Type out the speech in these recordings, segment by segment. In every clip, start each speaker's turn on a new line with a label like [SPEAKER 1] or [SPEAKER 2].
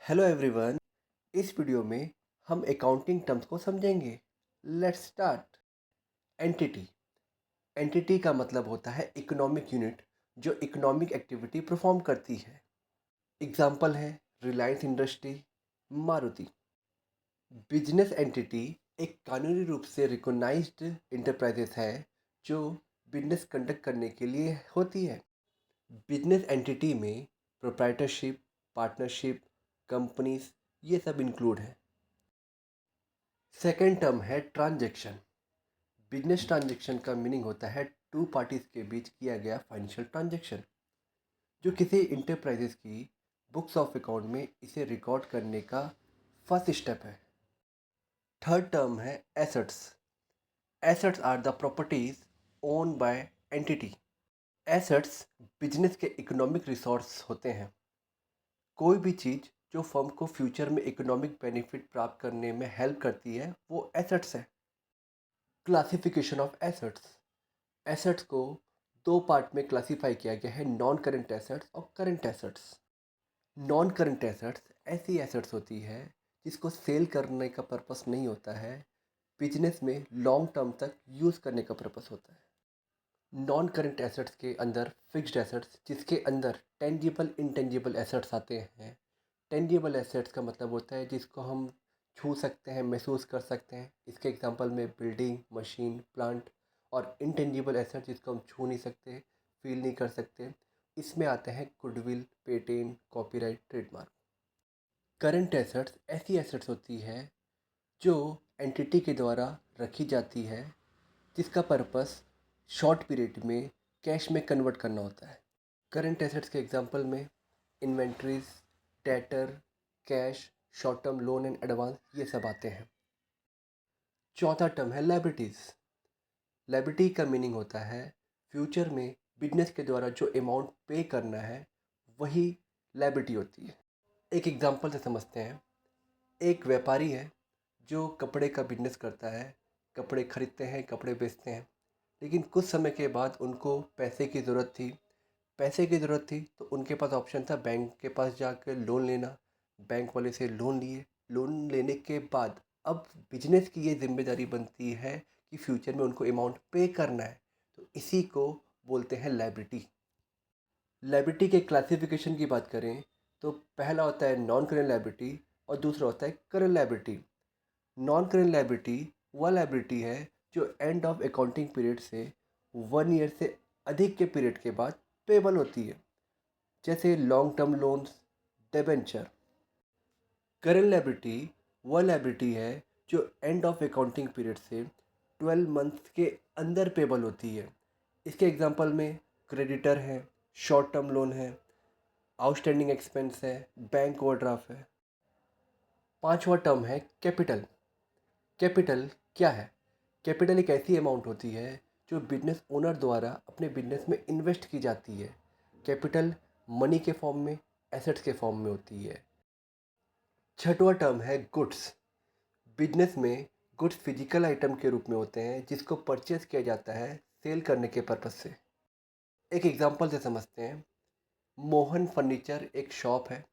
[SPEAKER 1] Hello everyone. इस video में हम अकाउंटिंग टर्म्स को समझेंगे। Let's start. एंटिटी। एंटिटी का मतलब होता है इकोनॉमिक यूनिट जो इकोनॉमिक एक्टिविटी परफॉर्म करती है। एग्जाम्पल है Reliance industry, Maruti. Business entity एक कानूनी रूप से रिकॉग्नाइज्ड इंटरप्राइजेस है जो बिजनेस कंडक्ट करने के लिए होती है। बिजनेस एंटिटी में प्रोप्राइटरशिप, पार्टनरशिप, कंपनीज ये सब इंक्लूड है। सेकेंड टर्म है ट्रांजैक्शन। बिजनेस ट्रांजैक्शन का मीनिंग होता है टू पार्टीज के बीच किया गया फाइनेंशियल ट्रांजैक्शन जो किसी इंटरप्राइजेस की बुक्स ऑफ अकाउंट में इसे रिकॉर्ड करने का फर्स्ट स्टेप है। थर्ड टर्म है assets. Assets are the properties own by entity. Assets business के इकोनॉमिक रिसोर्स होते हैं। कोई भी चीज़ जो फर्म को फ्यूचर में इकोनॉमिक बेनिफिट प्राप्त करने में हेल्प करती है वो एसेट्स है। Classification of assets. एसेट्स को दो पार्ट में क्लासिफाई किया गया है, नॉन करेंट एसेट्स और current assets. Non current assets ऐसी एसेट्स होती है जिसको सेल करने का पर्पस नहीं होता है, बिजनेस में लॉन्ग टर्म तक यूज़ करने का पर्पस होता है। नॉन करेंट एसेट्स के अंदर फिक्स्ड एसेट्स जिसके अंदर टेंजिबल इंटेंजिबल एसेट्स आते हैं। टेंजिबल एसेट्स का मतलब होता है जिसको हम छू सकते हैं, महसूस कर सकते हैं। इसके एग्जांपल में बिल्डिंग, मशीन, प्लांट। और इंटेंजिबल एसेट्स जिसको हम छू नहीं सकते, फील नहीं कर सकते, इसमें आते हैं goodwill, patent, copyright, trademark. Current assets ऐसी एसेट्स होती है जो एंटिटी के द्वारा रखी जाती है जिसका पर्पस शॉर्ट पीरियड में कैश में कन्वर्ट करना होता है। करंट एसेट्स के एग्जांपल में inventories, debtor, cash, short term loan and advance ये सब आते हैं। चौथा टर्म है लायबिलिटीज। लायबिलिटी का मीनिंग होता है फ्यूचर में बिजनेस के द्वारा जो अमाउंट पे करना है वही लायबिलिटी होती है। एक एग्जांपल से समझते हैं। एक व्यापारी है जो कपड़े का बिजनेस करता है, कपड़े खरीदते हैं, कपड़े बेचते हैं। लेकिन कुछ समय के बाद उनको पैसे की ज़रूरत थी। पैसे की ज़रूरत थी तो उनके पास ऑप्शन था बैंक के पास जाकर लोन लेना। बैंक वाले से लोन लिए। लोन लेने के बाद अब बिजनेस की ये जिम्मेदारी बनती है कि फ्यूचर में उनको अमाउंट पे करना है, तो इसी को बोलते हैं लायबिलिटी। लायबिलिटी के क्लासिफिकेशन की बात करें तो पहला होता है नॉन करेंट लायबिलिटी और दूसरा होता है current liability. Non current liability वह लायबिलिटी है जो एंड ऑफ अकाउंटिंग पीरियड से 1 ईयर से अधिक के पीरियड के बाद पेबल होती है, जैसे long term loans, debenture. Current liability वह लायबिलिटी है जो एंड ऑफ अकाउंटिंग पीरियड से 12 मंथ के अंदर पेबल होती है। इसके एग्जांपल में क्रेडिटर है, शॉर्ट टर्म लोन है, आउटस्टैंडिंग एक्सपेंस है, बैंक ओवरड्राफ्ट है। पांचवा टर्म है कैपिटल। कैपिटल क्या है? कैपिटल एक ऐसी अमाउंट होती है जो बिजनेस ओनर द्वारा अपने बिजनेस में इन्वेस्ट की जाती है। कैपिटल मनी के फॉर्म में, एसेट्स के फॉर्म में होती है। छठवां टर्म है गुड्स। बिजनेस में गुड्स फिजिकल आइटम के रूप में होते हैं जिसको परचेज किया जाता है सेल करने के पर्पज से। एक एग्जांपल से समझते हैं। मोहन फर्नीचर एक शॉप है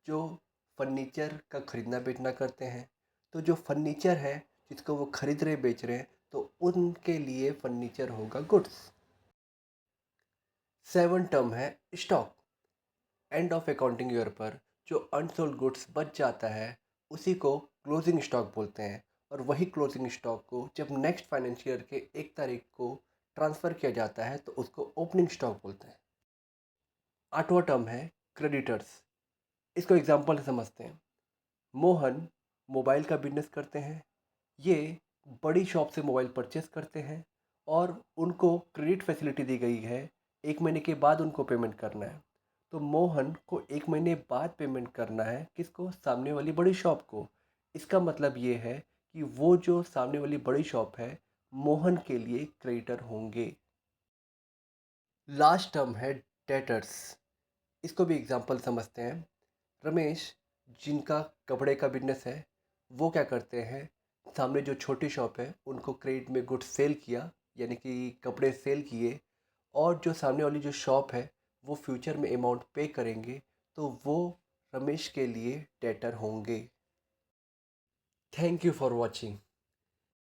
[SPEAKER 1] जो फर्नीचर का खरीदना बेचना करते हैं। तो जो फर्नीचर है जिसको वो खरीद रहे बेच रहे हैं तो उनके लिए फर्नीचर होगा गुड्स। सेवन टर्म है stock. End of accounting year पर जो अनसोल्ड गुड्स बच जाता है उसी को क्लोजिंग स्टॉक बोलते हैं। और वही क्लोजिंग स्टॉक को जब नेक्स्ट फाइनेंशियल ईयर के 1 तारीख को ट्रांसफ़र किया जाता है तो उसको ओपनिंग स्टॉक बोलते हैं। आठवां टर्म है क्रेडिटर्स। इसको एग्जांपल से समझते हैं। मोहन मोबाइल का बिजनेस करते हैं। ये बड़ी शॉप से मोबाइल परचेस करते हैं और उनको क्रेडिट फैसिलिटी दी गई है, 1 महीने के बाद उनको पेमेंट करना है। तो मोहन को 1 महीने बाद पेमेंट करना है, किसको? सामने वाली बड़ी शॉप को। इसका मतलब ये है कि वो जो सामने वाली बड़ी शॉप है मोहन के लिए क्रेडिटर होंगे। लास्ट टर्म है डेटर्स। इसको भी एग्जांपल समझते हैं। रमेश जिनका कपड़े का बिजनेस है वो क्या करते हैं, सामने जो छोटी शॉप है उनको क्रेडिट में गुड्स सेल किया, यानी कि कपड़े सेल किए। और जो सामने वाली जो शॉप है वो फ्यूचर में अमाउंट पे करेंगे तो वो रमेश के लिए डेटर होंगे। Thank you for watching.